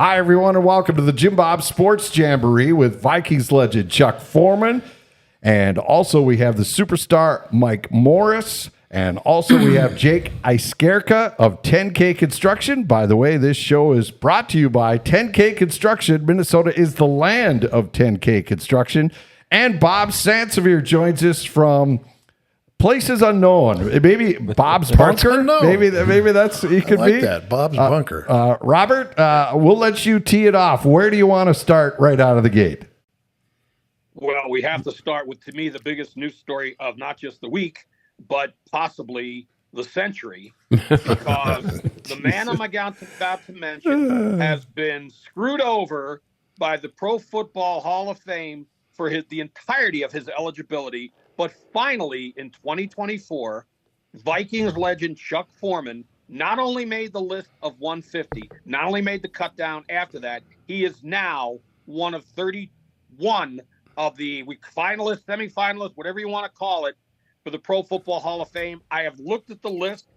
Hi, everyone, and welcome to the JimBob Sports Jamboree with Vikings legend Chuck Foreman. And also we have the superstar Mike Morris. And also we have Jake Iskierka of 10K Construction. By the way, this show is brought to you by 10K Construction. Minnesota is the land of 10K Construction. And Bob Sansevere joins us from places unknown. Maybe Bob's Bunker. Maybe that's he could be that Bob's Bunker. Robert, we'll let you tee it off. Where do you want to start right out of the gate? Well, we have to start with, to me, the biggest news story of not just the week, but possibly the century, because the man I'm about to mention has been screwed over by the Pro Football Hall of Fame for the entirety of his eligibility. But finally, in 2024, Vikings legend Chuck Foreman not only made the list of 150, not only made the cut down after that, he is now one of 31 of the finalists, semifinalists, whatever you want to call it, for the Pro Football Hall of Fame. I have looked at the list,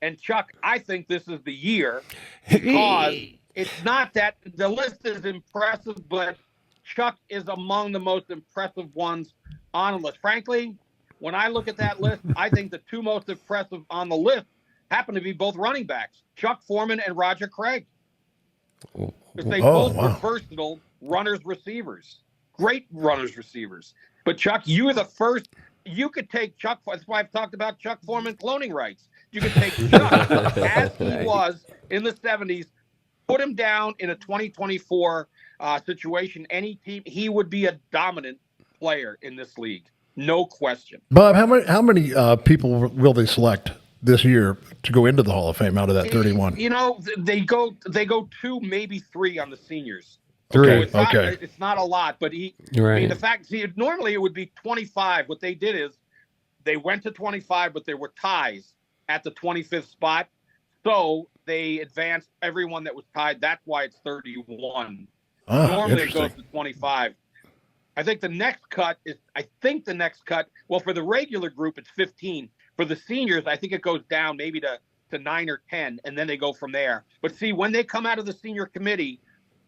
and Chuck, I think this is the year, because it's not that the list is impressive, but Chuck is among the most impressive ones on the list. Frankly, when I look at that list, I think the two most impressive on the list happen to be both running backs, Chuck Foreman and Roger Craig. Because they both were versatile runners receivers, great runners receivers. But Chuck, you were the first. You could take Chuck. That's why I've talked about Chuck Foreman cloning rights. You could take Chuck as he was in the 70s, put him down in a 2024 situation. Any team, he would be a dominant player in this league, no question. Bob, how many people will they select this year to go into the Hall of Fame out of that 31? You know, they go 2, maybe 3 on the seniors. Three. So it's not a lot, but I mean, the fact, normally it would be 25. What they did is they went to 25, but there were ties at the 25th spot. So they advanced everyone that was tied. That's why it's 31. Normally it goes to 25. I think the next cut, well, for the regular group, it's 15. For the seniors, I think it goes down maybe to 9 or 10, and then they go from there. But see, when they come out of the senior committee,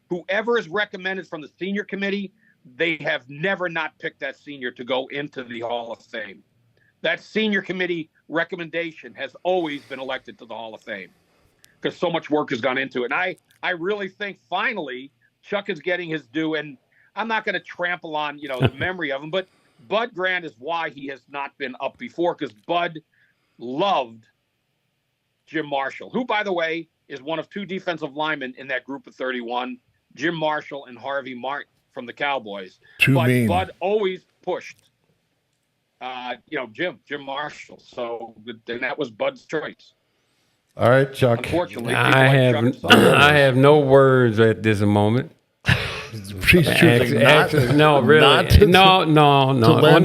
whoever is recommended from the senior committee, they have never not picked that senior to go into the Hall of Fame. That senior committee recommendation has always been elected to the Hall of Fame because so much work has gone into it. And I really think finally Chuck is getting his due. And I'm not going to trample on, the memory of him, but Bud Grant is why he has not been up before, because Bud loved Jim Marshall, who, by the way, is one of 2 defensive linemen in that group of 31. Jim Marshall and Harvey Martin from the Cowboys. Bud always pushed, Jim Marshall. So then that was Bud's choice. All right, Chuck. Unfortunately, I have no words at this moment. She's choosing not to lend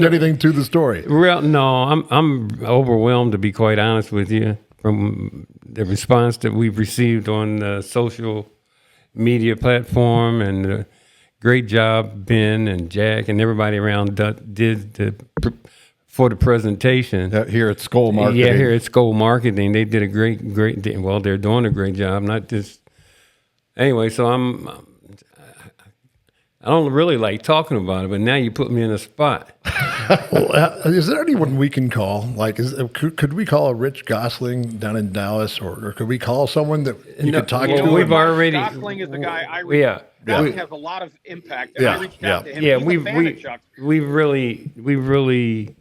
anything to the story. I'm overwhelmed, to be quite honest with you, from the response that we've received on the social media platform, and the great job Ben and Jack and everybody around did for the presentation here at Skull Marketing. Yeah, here at Skull Marketing, they did a great. Well, they're doing a great job. Not just anyway. So I don't really like talking about it, but now you put me in a spot. Well, is there anyone we can call? Like, could we call a Rich Gosling down in Dallas, or could we call someone that you could talk to? We've already. Gosling is the guy I reached. Gosling has a lot of impact. And I reached out to him. Yeah, we've really,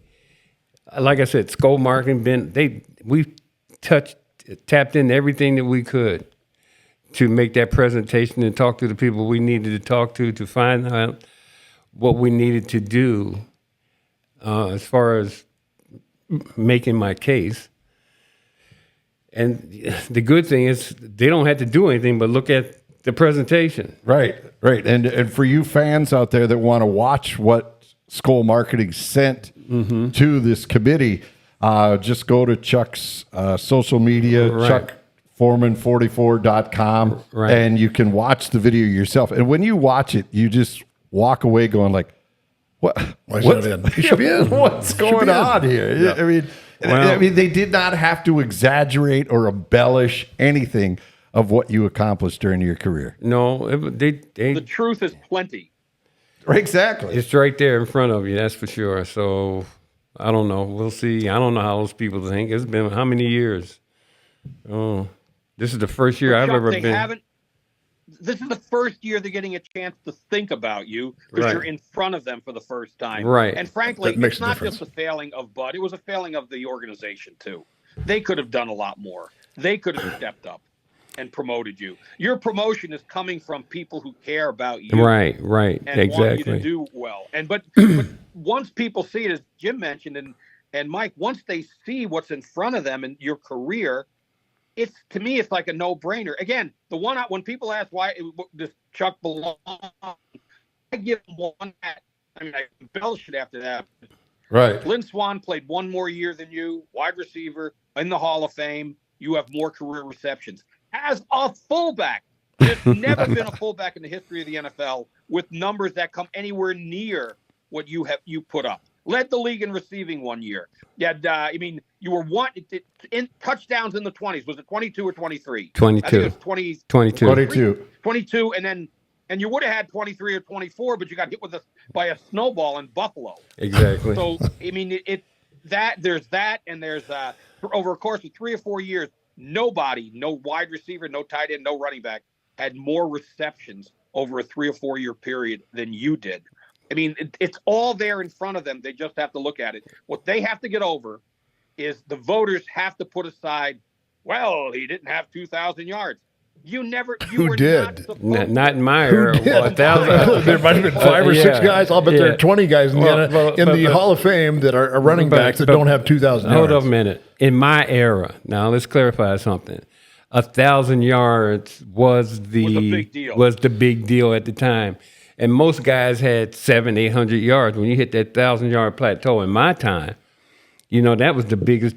like I said, Skull Marketing. We've tapped into everything that we could to make that presentation and talk to the people we needed to talk to find out what we needed to do as far as making my case. And the good thing is they don't have to do anything but look at the presentation. Right. And for you fans out there that want to watch what Skull Marketing sent to this committee, just go to Chuck's social media, chuckforeman44.com, and you can watch the video yourself. And when you watch it, you just walk away going like, "What? What's going on here?" Yeah. I mean, they did not have to exaggerate or embellish anything. of what you accomplished during your career. No, The truth is plenty. Exactly. it's right there in front of you. That's for sure. So I don't know. We'll see. I don't know how those people think. It's been how many years? Oh, this is the first year I've Chuck, ever they been. haven't. This is the first year they're getting a chance to think about you because Right. you're in front of them for the first time. Right. And frankly, That makes it's a not difference. just a failing of Bud. It was a failing of the organization, too. They could have done a lot more. They could have stepped up and promoted you. Your promotion is coming from people who care about you. Right. And want you to Exactly. do well. But once people see it, as Jim mentioned, and Mike, once they see what's in front of them in your career, to me, it's like a no-brainer. Again, when people ask why does Chuck belong, I give him one hat. I mean, I embellish it after that. Right. Lynn Swann played one more year than you, wide receiver in the Hall of Fame. You have more career receptions. As a fullback, there's never been a fullback in the history of the NFL with numbers that come anywhere near what you put up. Led the league in receiving one year. You had, you were in touchdowns in the 20s. Was it 22 or 23? 22. I think it was 22. 22. and you would have had 23 or 24, but you got hit by a snowball in Buffalo. Exactly. So, I mean, there's that, and there's over a course of 3 or 4 years, nobody, no wide receiver, no tight end, no running back, had more receptions over a 3 or 4 year period than you did. I mean, it's all there in front of them. They just have to look at it. What they have to get over is the voters have to put aside, well, he didn't have 2,000 yards. You Who were did? Not in my era. did? Well, 1,000. There might have been 5 or 6 Yeah. guys. I'll bet there Yeah. are 20 guys in the Hall of Fame that are running backs that don't have 2,000 yards. Hold up a minute. In my era, now let's clarify something. 1,000 yards was a big deal. the big deal at the time. And most guys had 700, 800 yards. When you hit that 1,000-yard plateau in my time, that was the biggest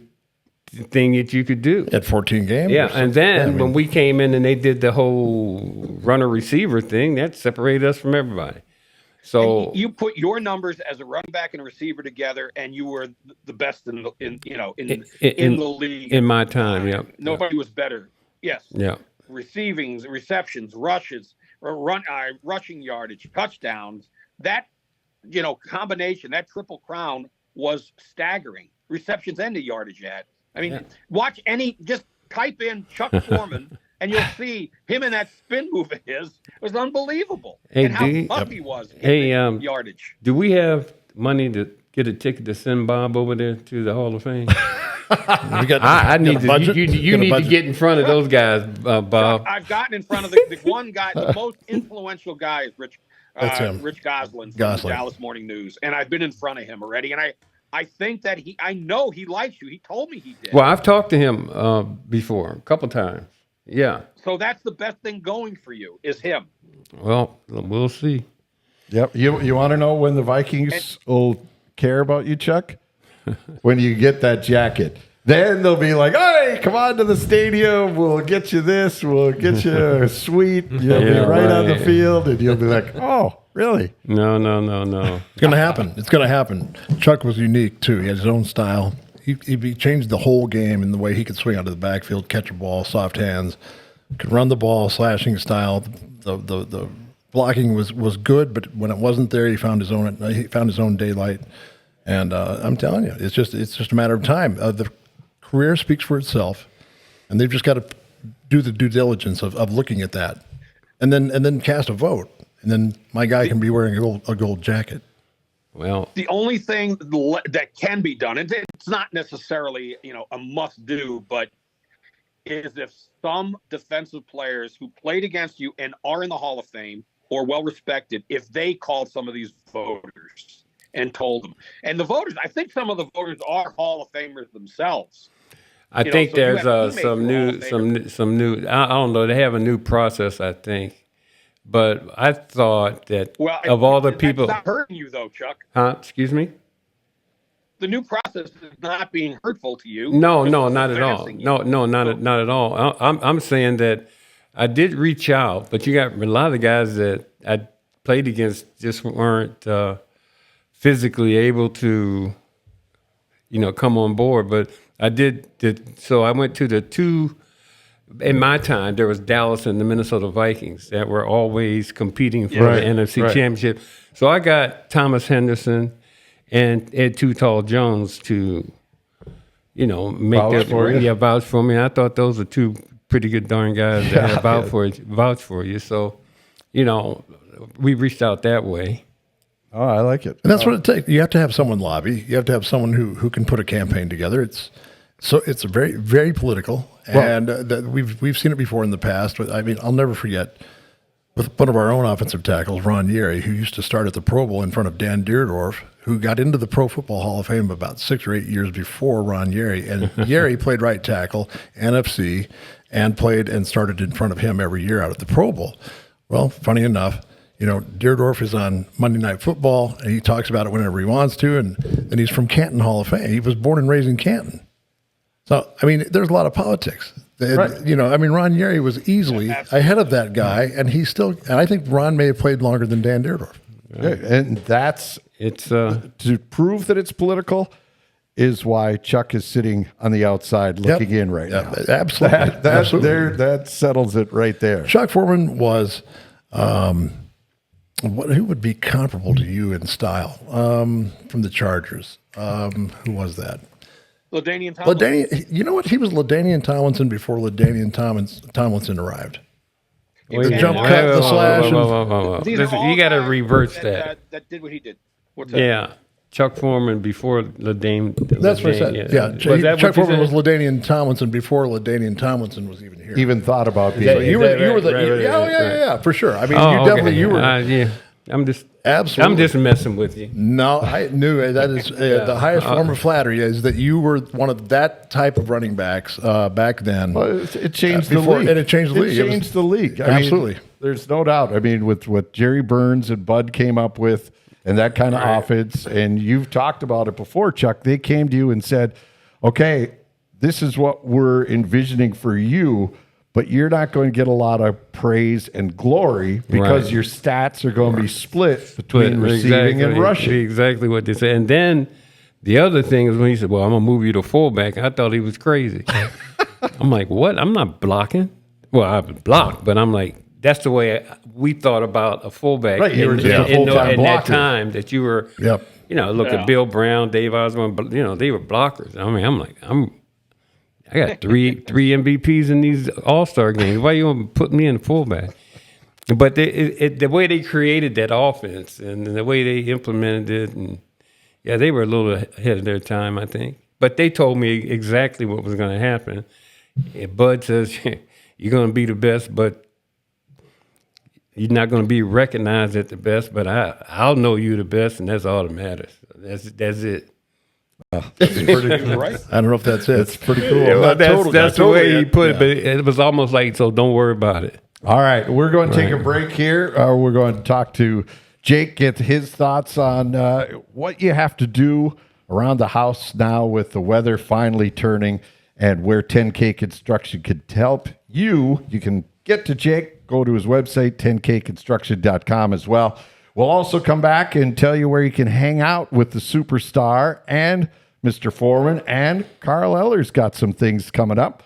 thing that you could do. At 14 games? Yeah, and then when we came in and they did the whole runner-receiver thing, that separated us from everybody. So and you put your numbers as a running back and a receiver together, and you were the best in the league in my time. Yeah, Nobody was better. Yes. Yeah. Receivings, receptions, rushes, rushing yardage, touchdowns. That combination, that triple crown was staggering. Receptions and the yardage you had. I mean, just type in Chuck Foreman, and you'll see him in that spin move of his. It was unbelievable. Hey, and how tough he was. Yardage. Do we have money to get a ticket to send Bob over there to the Hall of Fame? I need to. You need to get in front of those guys, Bob. I've gotten in front of the one guy. The most influential guy is Rich Goslin from the Dallas Morning News, and I've been in front of him already. And I think that I know he likes you. He told me he did. Well, I've talked to him before, a couple times. Yeah. So that's the best thing going for you is him. Well, we'll see. Yep. You want to know when the Vikings will care about you, Chuck? When you get that jacket. Then they'll be like, hey, come on to the stadium. We'll get you this. We'll get you a suite. You'll be right on the field. And you'll be like, oh, really? No. It's going to happen. It's going to happen. Chuck was unique, too. He had his own style. He changed the whole game in the way he could swing out of the backfield, catch a ball, soft hands, could run the ball, slashing style. The blocking was good, but when it wasn't there, he found his own daylight. And I'm telling you, it's just a matter of time. The career speaks for itself, and they've just got to do the due diligence of looking at that, and then cast a vote, and then my guy can be wearing a gold jacket. Well, the only thing that can be done, and it's not necessarily a must do, but is if some defensive players who played against you and are in the Hall of Fame or well respected, if they called some of these voters and told them, and the voters, I think some of the voters are Hall of Famers themselves. I think there's some new. I don't know. They have a new process, I think. But I thought that of all the people, that's not hurting you though, Chuck. Huh? Excuse me. The new process is not being hurtful to you. No, not at all. No, not at all. I'm saying that I did reach out, but you got a lot of guys that I played against just weren't physically able to, come on board. But I did. So I went to the two in my time, there was Dallas and the Minnesota Vikings that were always competing for the NFC Championship. So I got Thomas Henderson and Ed Too Tall Jones to, make vouch for me. I thought those were two pretty good darn guys that had vouch for you. So, we reached out that way. Oh, I like it. And that's what it takes. You have to have someone lobby. You have to have someone who can put a campaign together. It's very, very political, and we've seen it before in the past. I mean, I'll never forget with one of our own offensive tackles, Ron Yeri, who used to start at the Pro Bowl in front of Dan Deerdorf, who got into the Pro Football Hall of Fame about 6 or 8 years before Ron Yeri. And Yeri played right tackle, NFC, and played and started in front of him every year out at the Pro Bowl. Well, funny enough, Deerdorf is on Monday Night Football, and he talks about it whenever he wants to, and he's from Canton Hall of Fame. He was born and raised in Canton. So, I mean, there's a lot of politics. Right. Ron Yeri was easily ahead of that guy, and I think Ron may have played longer than Dan Deerdorf. Yeah, and it's to prove that it's political is why Chuck is sitting on the outside looking in right now. Absolutely. Absolutely. That settles it right there. Chuck Foreman was, who would be comparable to you in style from the Chargers? Who was that? LaDainian Tomlinson. You know what? He was LaDainian Tomlinson before LaDainian Tomlinson arrived. The jump cut, the slash. You got to reverse that. That did what he did. What's that? Yeah. Chuck Foreman before LaDainian. That's what I said. Yeah. Chuck Foreman was LaDainian Tomlinson before LaDainian Tomlinson was even here. Even thought about being. You were the for sure. I mean, you were. I'm just absolutely. I'm just messing with you. No, I knew that is the highest form of flattery is that you were one of that type of running backs back then. Well, it changed the league. And it changed the league. It changed the league. Absolutely. There's no doubt. I mean, with what Jerry Burns and Bud came up with and that kind of offense, and you've talked about it before, Chuck, they came to you and said, okay, this is what we're envisioning for you, but you're not going to get a lot of praise and glory because your stats are going to be split between receiving and rushing. Exactly what they said. And then the other thing is when he said, well, I'm going to move you to fullback. I thought he was crazy. I'm like, what? I'm not blocking. Well, I blocked, but I'm like, that's the way we thought about a fullback. Right, you were just a full-time in that blocker. time that you were, look at Bill Brown, Dave Osborne, they were blockers. I mean, I'm like, I got three MVPs in these All-Star games. Why you want to put me in fullback? But the way they created that offense and the way they implemented it, and they were a little ahead of their time, I think. But they told me exactly what was going to happen. And Bud says, you're going to be the best, but you're not going to be recognized at the best, but I'll know you the best, and that's all that matters. That's it. That's pretty cool. Right? I don't know if that's it. It's pretty cool. Yeah, that's the way he put it, but it was almost like, so don't worry about it. All right, we're going to take a break here. We're going to talk to Jake, get his thoughts on what you have to do around the house now with the weather finally turning and where 10K Construction could help you. You can get to Jake, go to his website, 10kconstruction.com as well. We'll also come back and tell you where you can hang out with the superstar and Mr. Foreman, and Carl Eller's got some things coming up.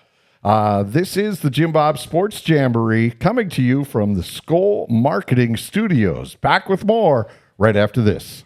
This is the JimBob Sports Jamboree coming to you from the Skoll Marketing Studios. Back with more right after this.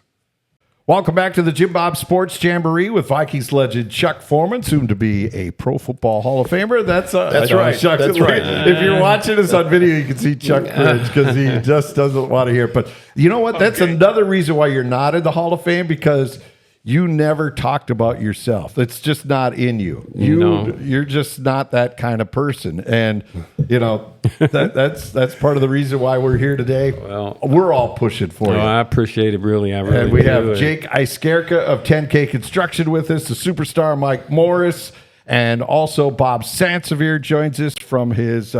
Welcome back to the JimBob Sports Jamboree with Vikings legend Chuck Foreman, soon to be a Pro Football Hall of Famer. That's right. Chuck, that's right. If you're watching this on video, you can see Chuck cringe because he just doesn't want to hear it. But you know what? That's another reason why you're not in the Hall of Fame, because you never talked about yourself. It's just not in you. You're just not that kind of person. And, that's part of the reason why we're here today. Well, we're all pushing for you. I appreciate it, really. And we have Jake Iskierka of 10K Construction with us, the superstar Mike Morris, and also Bob Sansevere joins us from his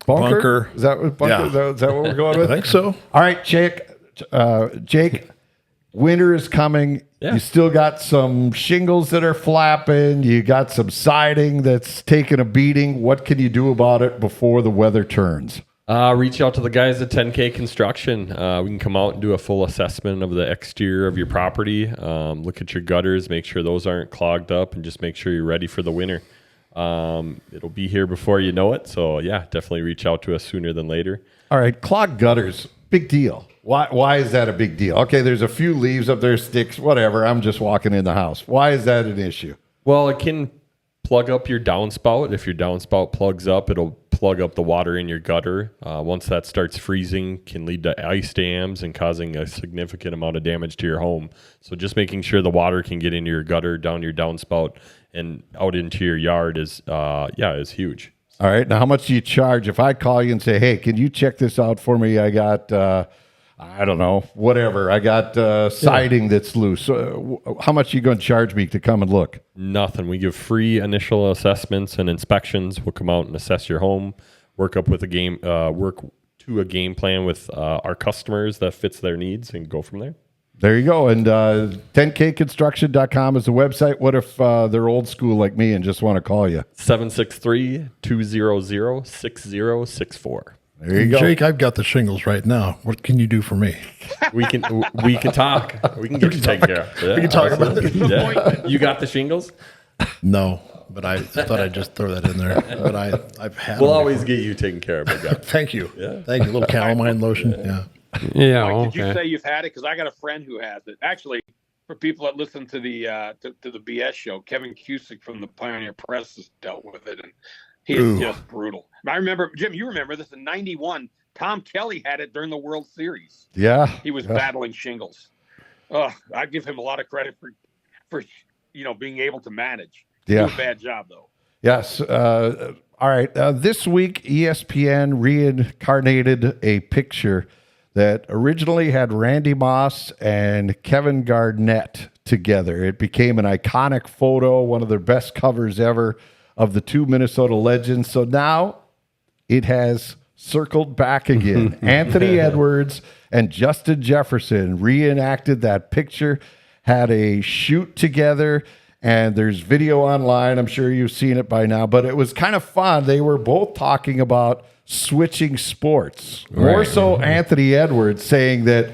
bunker. Is that what Is that what we're going with? I think so. All right, Jake, winter is coming. Yeah. You still got some shingles that are flapping. You got some siding that's taking a beating. What can you do about it before the weather turns? Reach out to the guys at 10K Construction. We can come out and do a full assessment of the exterior of your property. Look at your gutters, make sure those aren't clogged up, and just make sure you're ready for the winter. It'll be here before you know it. So yeah, definitely reach out to us sooner than later. All right, clogged gutters, big deal. Why is that a big deal? Okay, there's a few leaves up there, sticks, whatever. I'm just walking in the house. Why is that an issue? Well, it can plug up your downspout. If your downspout plugs up, it'll plug up the water in your gutter. Once that starts freezing, can lead to ice dams and causing a significant amount of damage to your home. So just making sure the water can get into your gutter, down your downspout, and out into your yard is huge. All right, now how much do you charge if I call you and say, hey, can you check this out for me? I got, I don't know, whatever. I got siding that's loose. How much are you going to charge me to come and look? Nothing. We give free initial assessments and inspections. We'll come out and assess your home, work to a game plan with our customers that fits their needs, and go from there. There you go. And 10kconstruction.com is the website. What if they're old school like me and just want to call you? 763-200-6064. There you go. Jake, I've got the shingles right now. What can you do for me? We can talk. We can get you taken care of. Yeah, We can talk about it. Yeah. You got the shingles? No, but I thought I'd just throw that in there. But I've had We'll them always get you taken care of, big guy. Thank you. Yeah. Thank you. A little calamine lotion. Yeah. Yeah. Mike, did Okay. you say you've had it? Because I got a friend who has it. Actually, for people that listen to the to the BS show, Kevin Cusick from the Pioneer Press has dealt with it, and he is just brutal. And I remember, Jim, you remember this in '91. Tom Kelly had it during the World Series. Yeah. He was battling shingles. I give him a lot of credit for being able to manage. Yeah. Do a bad job though. Yes. All right. This week, ESPN reincarnated a picture that originally had Randy Moss and Kevin Garnett together. It became an iconic photo, one of their best covers ever of the two Minnesota legends. So now it has circled back again. Anthony Edwards and Justin Jefferson reenacted that picture, had a shoot together, and there's video online. I'm sure you've seen it by now, but it was kind of fun. They were both talking about switching sports. More so Anthony Edwards saying that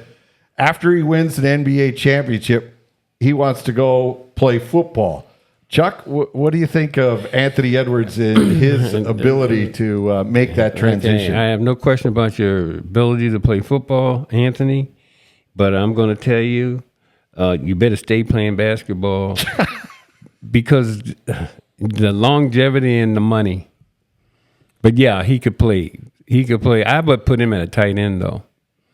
after he wins an NBA championship, he wants to go play football. Chuck, what do you think of Anthony Edwards and his ability to make that transition? Okay, I have no question about your ability to play football, Anthony, but I'm going to tell you, you better stay playing basketball because the longevity and the money. But yeah, he could play. I would put him at a tight end though.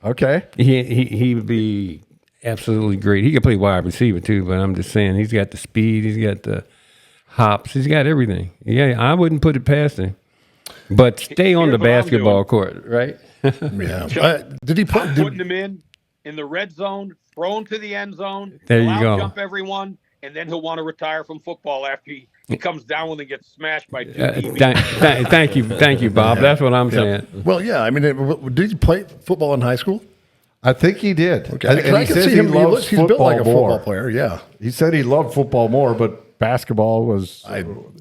Okay. He would be absolutely great. He could play wide receiver too, but I'm just saying he's got the speed, he's got the hops, he's got everything. Yeah, I wouldn't put it past him. But stay on the Here's what I'm basketball court, right? Yeah. Did he put? Putting him in the red zone, throw him to the end zone. There you allow go. Jump everyone, and then he'll want to retire from football after he comes down when he gets smashed by two DBs. Thank you, Bob. That's what I'm saying. Well, yeah. I mean, did he play football in high school? I think he did. Okay. And I he can says see he him. loves He's built like a football football more. player. Yeah. He said he loved football more, but basketball was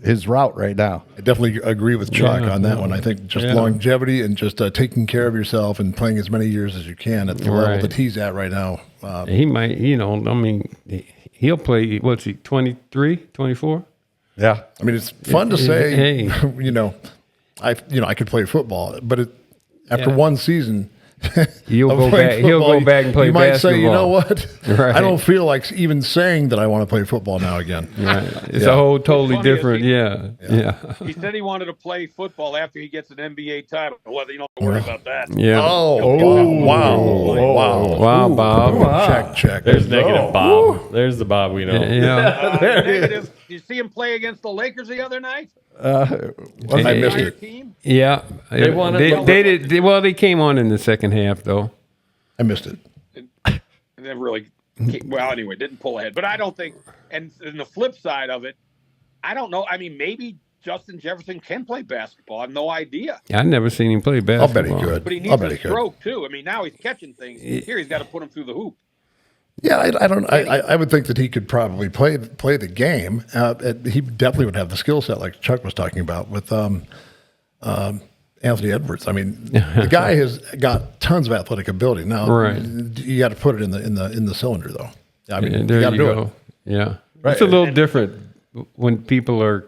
his route right now. I definitely agree with Chuck on that one. I think just longevity and just taking care of yourself and playing as many years as you can at the level that he's at right now. He might, he'll play, what's he, 23, 24? Yeah. I mean, it's fun to say, Hey. I could play football, but after one season, He'll of go playing back. He'll football, go back and play you might basketball. say, you know what? Right. I don't feel like even saying that I want to play football now again. Right. It's a whole totally Funny is different. Yeah. He said he wanted to play football after he gets an NBA title. Well, you don't have to worry about that. Yeah. Wow, Bob. Check. There's negative Bob. There's the Bob we know. Yeah. Negative. Did you see him play against the Lakers the other night? I missed Nice it. team. Yeah. They wanted- They did. Well, they came on in the second half, though. I missed it. And then really, well, anyway, didn't pull ahead. But I don't think, and the flip side of it, I don't know. I mean, maybe Justin Jefferson can play basketball. I have no idea. I've never seen him play I'll basketball. bet he could. But he I'll needs bet a he could. stroke, too. I mean, now he's catching things. Here he's got to put him through the hoop. Yeah, I don't. I would think that he could probably play the game. He definitely would have the skill set, like Chuck was talking about with Anthony Edwards. I mean, the guy has got tons of athletic ability. Now, Right. you got to put it in the cylinder, though. I mean, Yeah, there got to you do go. it. Yeah. Right. It's a little different when people are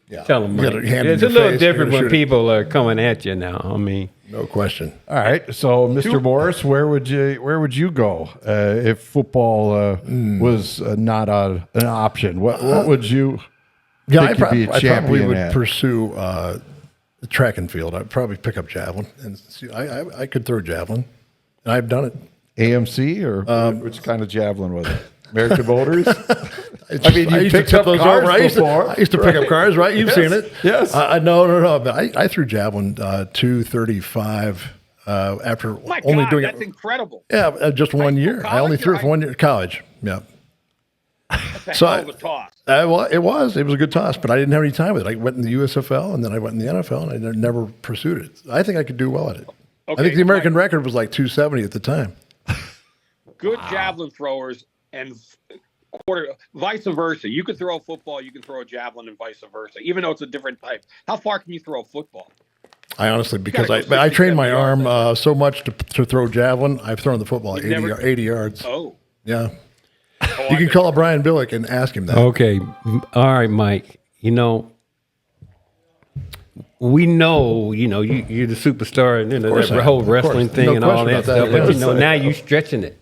Yeah. Tell them, You gotta hand it's in a your little face, you different gotta when shoot it. people are coming at you now. I mean, No question. All right. So, Mr. Morris, where would you go if football was not an option? What would you Yeah, think you'd be a I probably champion would at? pursue the track and field. I'd probably pick up javelin, and see, I could throw javelin, and I've done it. AMC or which kind of javelin was it? American Motors? I mean, you used to picked tip up those cars over. I before, used to pick up cars, right? You've seen it. Yes. No. But I threw javelin 235 after My only God, doing that's it. incredible. Yeah, just 1 school, year. I only college, threw or it for 1 year. College. Yeah. That's a So hell of a toss. It was a good toss, but I didn't have any time with it. I went in the USFL and then I went in the NFL, and I never pursued it. I think I could do well at it. I Okay, think the American record was like 270 at the time. Good javelin throwers and vice versa. You could throw a football, you can throw a javelin, and vice versa, even though it's a different type. How far can you throw a football? I honestly, because gotta go I trained my 60, 70 arm so much to throw javelin, I've thrown the football 80 yards. Oh, Yeah. oh, You can call Brian Billick and ask him that. okay, all right, Mike. We know, you're the superstar and course I that am. whole Of wrestling course. thing No and all question that about that. stuff. But Yes. now you stretching it.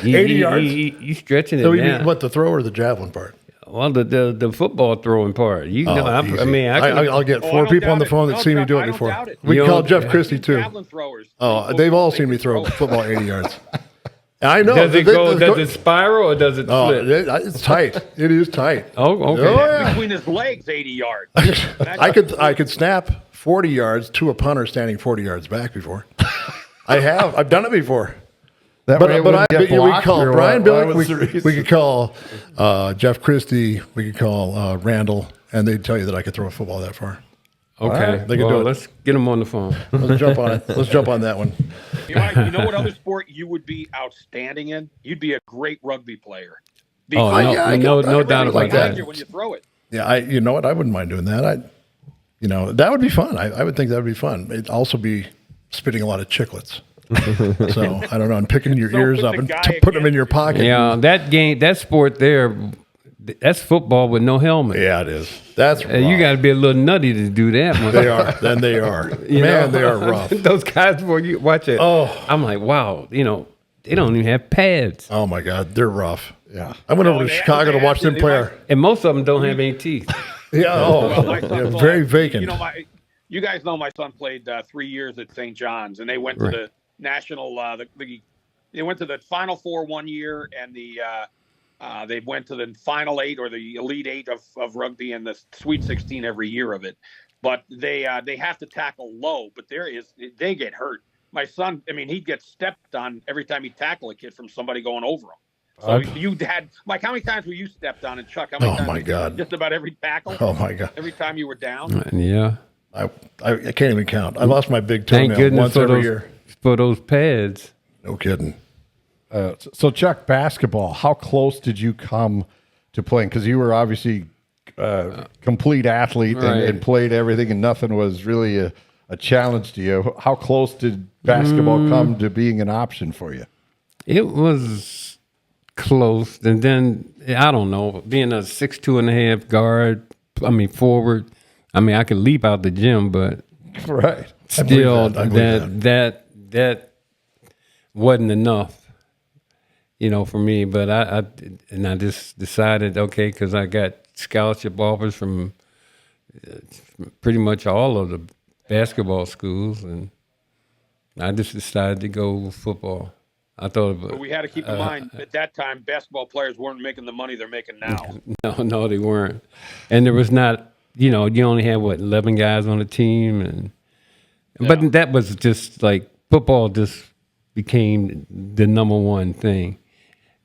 80 yards? You stretching it So you now. mean what, the throw or the javelin part? Well, the football throwing part. Easy. I'll get Oh, I 4 don't people on doubt the phone it. that No, see me do I it don't before. doubt it. We You call don't- Jeff yeah. Christie too. Javelin throwers. Oh, they've all seen me throw football 80 yards. I know. does it go? Does it spiral or does it Oh, flip? it's tight. It is tight. Oh, okay. Oh, yeah. Between his legs, 80 yards. I could snap 40 yards to a punter standing 40 yards back before. I've done it before. That way it wouldn't get we blocked, call or Brian what Billick. was the reason? We could call Jeff Christie. We could call Randall, and they'd tell you that I could throw a football that far. Okay. They can well, do it. let's get them on the phone. Let's jump on it. Let's jump on that one. You know what other sport you would be outstanding in? You'd be a great rugby player. Oh, no doubt about that. When you throw it. Yeah, you know what? I wouldn't mind doing that. That would be fun. I would think that would be fun. It'd also be spitting a lot of chiclets. So I don't know. And picking your ears put up the and guy putting them in your pocket. Yeah, that sport there, that's football with no helmet. Yeah, it is. That's rough. You got to be a little nutty to do that one. They are. Then they are. You know? Man, they are rough. Those guys, before you watch it, Oh. I'm like, wow, they don't even have pads. Oh my God, they're rough. Yeah. I went over No, to they- Chicago to they watch them play. actually- And most of them don't have any teeth. Yeah. Well, my Oh, son yeah, played- very vacant. You guys know my son played 3 years at St. John's, and they went to Right. the national. They went to the Final Four 1 year, and they went to the Final Eight or the Elite Eight of rugby and the Sweet 16 every year of it. But they have to tackle low, but they get hurt. My son, he'd get stepped on every time he'd tackle a kid from somebody going over him. So you had, Mike, how many times were you stepped on? And Chuck, how many Oh, times? my God. Just about every tackle? Oh my God. Every time you were down? Yeah. I can't even count. I lost my big Thank toenail goodness once for every those year. for those pads. No kidding. So Chuck, basketball, how close did you come to playing? Because you were obviously a complete athlete Right. and played everything, and nothing was really a challenge to you. How close did basketball come to being an option for you? It was close, and then I don't know, being a 6'2.5" guard. Forward. I could leap out the gym, but Right. still, I believe that wasn't enough, for me. But I just decided, okay, because I got scholarship offers from pretty much all of the basketball schools, and I just decided to go with football. I thought, But we had to keep in mind at that time, basketball players weren't making the money they're making now. no, they weren't, and there was not. You only had 11 guys on the team, but that was just like football. Just became the number one thing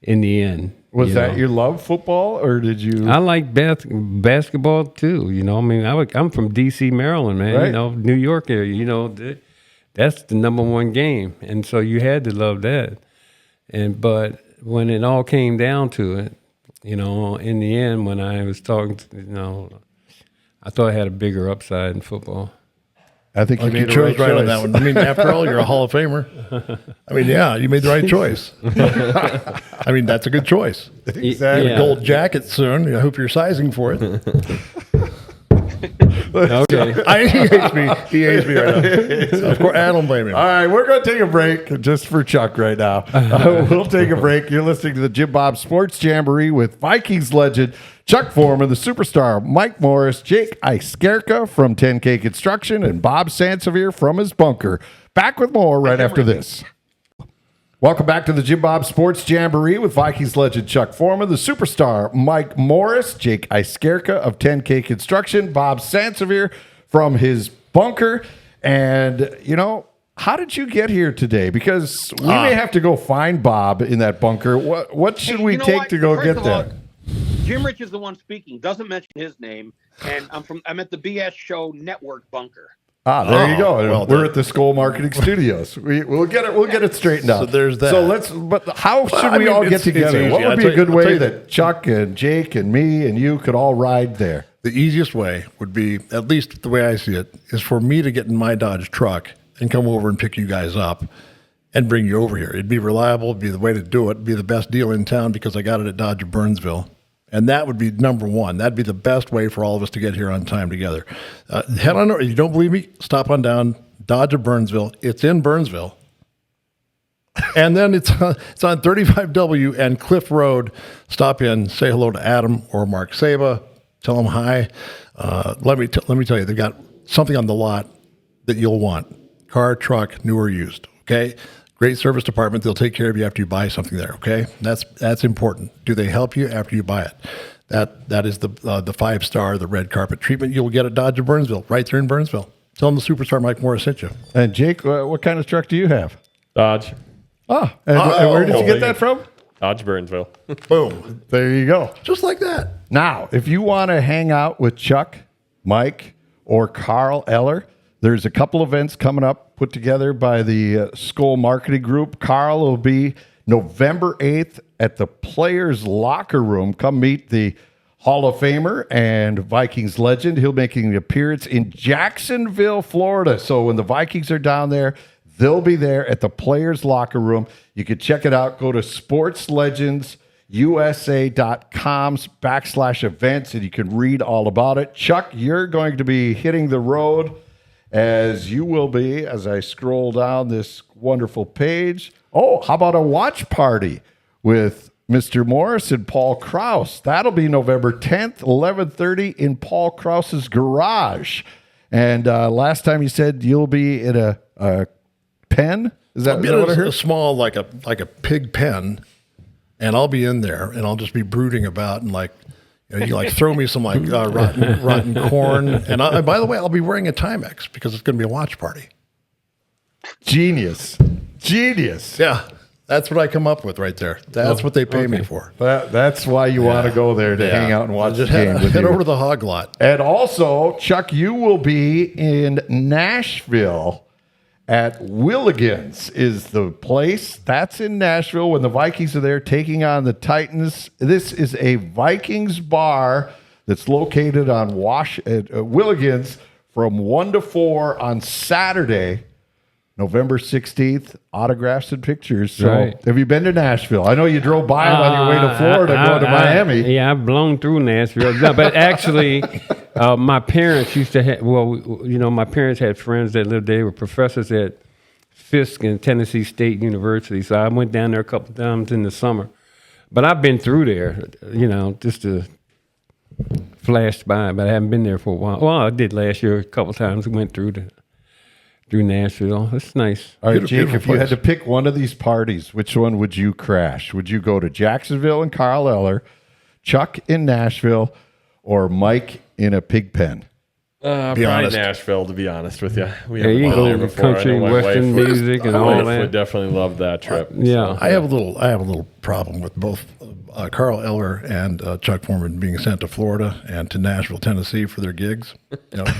in the end. Was that your love, football, or did you? I like basketball too. I'm from D.C., Maryland, man. Right. New York area. That's the number one game, and so you had to love that. But when it all came down to it, in the end, when I was talking to, I thought I had a bigger upside in football. I think you You made the chose right right on choice. that one. After all, you're a Hall of Famer. Yeah, you made the right choice. That's a good choice. Exactly. Yeah. Gold jacket soon. I hope you're sizing for it. Okay. He hates me right now. Of course, I don't blame him. All right, we're going to take a break just for Chuck right now. We'll take a break. You're listening to the JimBob Sports Jamboree with Vikings legend Chuck Foreman, the superstar Mike Morris, Jake Iskierka from 10K Construction, and Bob Sansevere from his bunker. Back with more right after this. Welcome back to the JimBob Sports Jamboree with Vikings legend Chuck Foreman, the superstar Mike Morris, Jake Iskierka of 10K Construction, Bob Sansevere from his bunker. And, you know, how did you get here today? Because we may have to go find Bob in that bunker. What should we take to go First get of all, there? Jim Rich is the one speaking, doesn't mention his name, and I'm at the BS Show Network bunker. There you go. Well We're done. at the Skull Marketing Studios. We'll get it straightened out. So there's that. But how should I we mean, all get it's together? easy. What would I'll be tell a you- good I'll tell way you that Chuck and Jake and me and you could all ride there? The easiest way would be, at least the way I see it, is for me to get in my Dodge truck and come over and pick you guys up and bring you over here. It'd be reliable. It'd be the way to do it. It'd be the best deal in town because I got it at Dodge of Burnsville. And that would be number one. That'd be the best way for all of us to get here on time together. Head on over. You don't believe me? Stop on down. Dodge of Burnsville. It's in Burnsville. And then it's on 35W and Cliff Road. Stop in, say hello to Adam or Mark Saba. Tell them hi. Let me tell you, they've got something on the lot that you'll want. Car, truck, new or used. Okay? Great service department. They'll take care of you after you buy something there. Okay? That's important. Do they help you after you buy it? That is the 5-star, the red carpet treatment you'll get at Dodge of Burnsville, right there in Burnsville. Tell them the superstar Mike Morris sent you. And Jake, what kind of truck do you have? Dodge. And where did you get that from? Dodge Burnsville. Boom. There you go. Just like that. Now, if you want to hang out with Chuck, Mike, or Carl Eller, there's a couple events coming up put together by the Skull Marketing Group. Carl will be November 8th at the Players Locker Room. Come meet the Hall of Famer and Vikings legend. He'll be making an appearance in Jacksonville, Florida. So when the Vikings are down there, they'll be there at the Players Locker Room. You can check it out. Go to sportslegendsusa.com/events and you can read all about it. Chuck, you're going to be hitting the road, as you will be, as I scroll down this wonderful page. Oh, how about a watch party with Mr. Morris and Paul Krause? That'll be November 10th, 11:30 in Paul Krause's garage. And last time you said you'll be in a pen? Is that what I heard? A small, like a pig pen, and I'll be in there, and I'll just be brooding about, and you like throw me some rotten corn, and by the way, I'll be wearing a Timex because it's going to be a watch party. Genius. Yeah, that's what I come up with right there. That's what they pay me for. That's why you want to go there to hang out and watch the Just game with head you. over to the hog lot. And also, Chuck, you will be in Nashville at Willigan's is the place. That's in Nashville when the Vikings are there taking on the Titans. This is a Vikings bar that's located on Willigan's from 1 to 4 on Saturday, November 16th. Autographs and pictures. So Right. have you been to Nashville? I know you drove by it on your way to Florida going to Miami. Yeah, I've blown through Nashville. No, but actually, my parents used to have, my parents had friends that lived there. They were professors at Fisk and Tennessee State University. So I went down there a couple times in the summer. But I've been through there, just to flash by, but I haven't been there for a while. Well, I did last year a couple times. We went through Nashville. It's nice. All right, Jake, Beautiful if you had place. to pick one of these parties, which one would you crash? Would you go to Jacksonville and Carl Eller, Chuck in Nashville, or Mike in a pig pen? Probably honest. Nashville, to be honest with you. We There haven't you been go, there before. country, I know my western wife- music and my all wife that. would definitely love that trip. Yeah. I have a little problem with both Carl Eller and Chuck Foreman being sent to Florida and to Nashville, Tennessee for their gigs.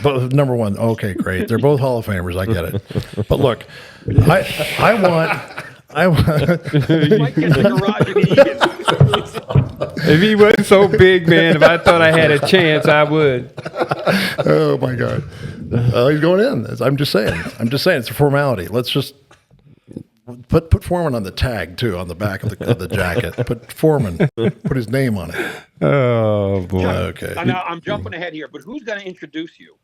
Both number one. Okay, great. They're both Hall of Famers. I get it. But look, I want. Mike gets in the garage and eat If he wasn't so big, man, if I thought I had a chance, I would. Oh my God, he's going in. I'm just saying. It's a formality. Let's just put Foreman on the tag too, on the back of the jacket. Put Foreman. Put his name on it. Oh, boy. Okay. Now, I'm jumping ahead here, but who's going to introduce you?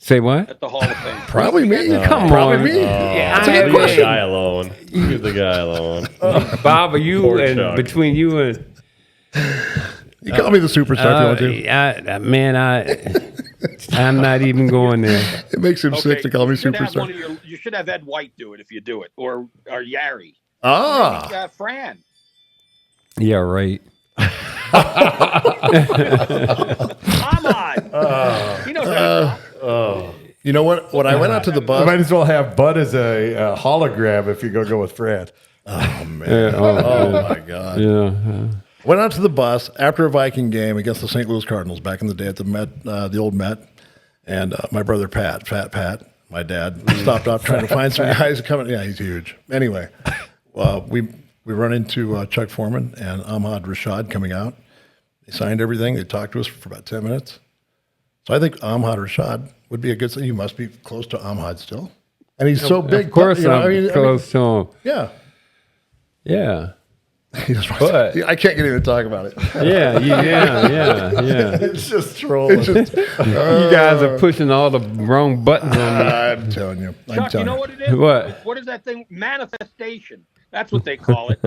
Say what? at the Hall of Fame? Probably me. Come Probably on. me. That's a good question. Leave the guy alone. Leave the guy alone. Bob, are you Poor and Chuck. between you and You call me the superstar if you want to. I'm not even going there. It makes him sick to call me you should have superstar. you should have Ed White do it if you do it, or Yari. Ah, Maybe, Fran. Yeah, right. Come on. He knows how to talk. you know what? When I went out to the You bus, might as well have Bud as a hologram if you go with Fred. oh man, oh my God. Yeah. Went out to the bus after a Viking game against the St. Louis Cardinals back in the day at the Met, the old Met, and my brother Pat, Fat Pat, my dad, stopped off trying to find some guys coming. Yeah, he's huge. Anyway, we run into Chuck Foreman and Ahmad Rashad coming out. They signed everything. They talked to us for about 10 minutes. So I think Ahmad Rashad would be a good. You must be close to Ahmad still, and he's so big. Of course, you know, I'm close to him. Yeah. Yeah. He just But- I can't get him to talk about it. Yeah. It's just trolling. You guys are pushing all the wrong buttons on me. I'm telling you. Chuck, you know what it is? What? What is that thing? Manifestation. That's what they call it.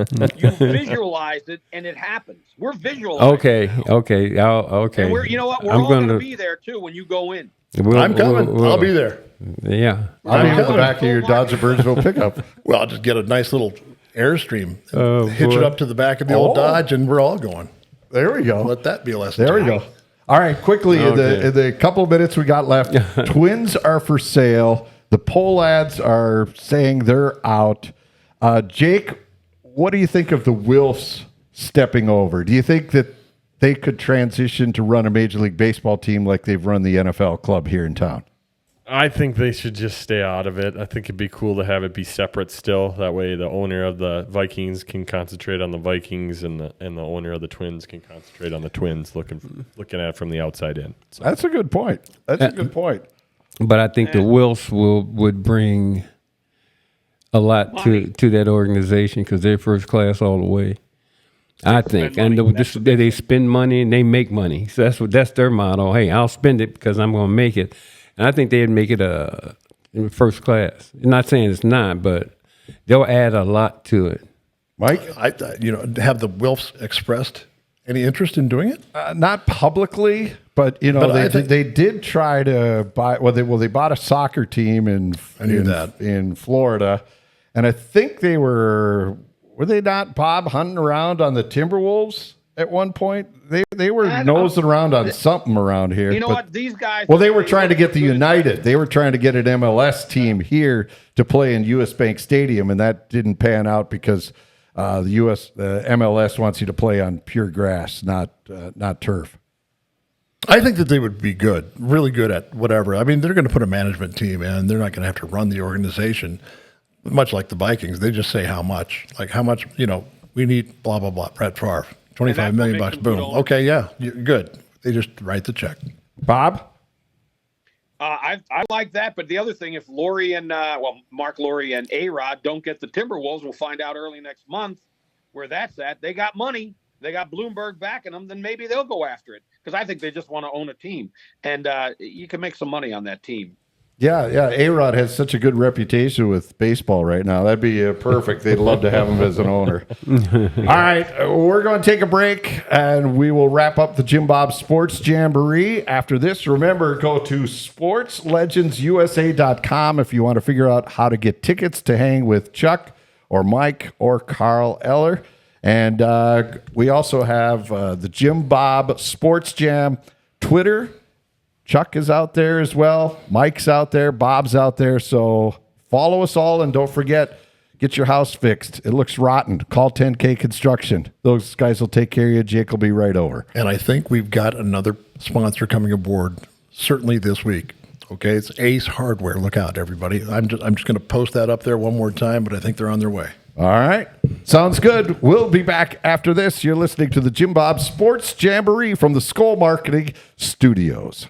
You visualize it, and it happens. We're visualizing. Okay. Okay. Okay. And we're, you know what? We're I'm all going gonna- to be there, too, when you go in. I'm coming. I'll be there. Yeah. I'll be in the coming. back of your Dodger Burnsville pickup. Well, I'll just get a nice little Airstream, Oh, hitch boy. it up to the back of the old Oh. Dodge, and we're all going. There we go. Let that be a lesson. There we go. All right, quickly, Okay. in the couple of minutes we got left, Twins are for sale. The Polads are saying they're out. Jake, what do you think of the Wilfs stepping over? Do you think that they could transition to run a Major League Baseball team like they've run the NFL club here in town? I think they should just stay out of it. I think it'd be cool to have it be separate still. That way the owner of the Vikings can concentrate on the Vikings and the owner of the Twins can concentrate on the Twins, looking at it from the outside in. So That's a good point. That's a good point. But I think the Wilfs would bring a lot Money. to that organization because they're first class all the way. I think, and money. That's the big they spend money and they make money. So that's their motto. Hey, I'll spend it because I'm going to make it, and I think they'd make it in first class. I'm not saying it's not, but they'll add a lot to it. Mike? Have the Wilfs expressed any interest in doing it? Not publicly, but I think- they did try to buy. They bought a soccer team in Florida, and I think they were they not, Bob, hunting around on the Timberwolves at one point? They were nosing around on something around here. You know but- what? These guys. Well, they were trying to get the United. They were trying to get an MLS team here to play in US Bank Stadium, and that didn't pan out because the MLS wants you to play on pure grass, not turf. I think that they would be good, really good at whatever. I mean, they're going to put a management team in. They're not going to have to run the organization, much like the Vikings. They just say how much, we need blah, blah, blah. Brett Favre, $25 million bucks, boom. Okay, yeah, good. They just write the check. Bob? I like that, but the other thing, if Laurie and Mark Laurie and A-Rod don't get the Timberwolves, we'll find out early next month where that's at. They got money. They got Bloomberg backing them. Then maybe they'll go after it because I think they just want to own a team, and you can make some money on that team. Yeah. A-Rod has such a good reputation with baseball right now. That'd be perfect. They'd love to have him as an owner. All right, we're going to take a break, and we will wrap up the JimBob Sports Jamboree. After this, remember, go to sportslegendsusa.com if you want to figure out how to get tickets to hang with Chuck or Mike or Carl Eller. And we also have the JimBob Sports Jam Twitter. Chuck is out there as well. Mike's out there. Bob's out there. So follow us all, and don't forget, get your house fixed. It looks rotten. Call 10K Construction. Those guys will take care of you. Jake will be right over. And I think we've got another sponsor coming aboard, certainly this week. Okay, it's Ace Hardware. Look out, everybody. I'm just going to post that up there one more time, but I think they're on their way. All right. Sounds good. We'll be back after this. You're listening to the JimBob Sports Jamboree from the Skull Marketing Studios.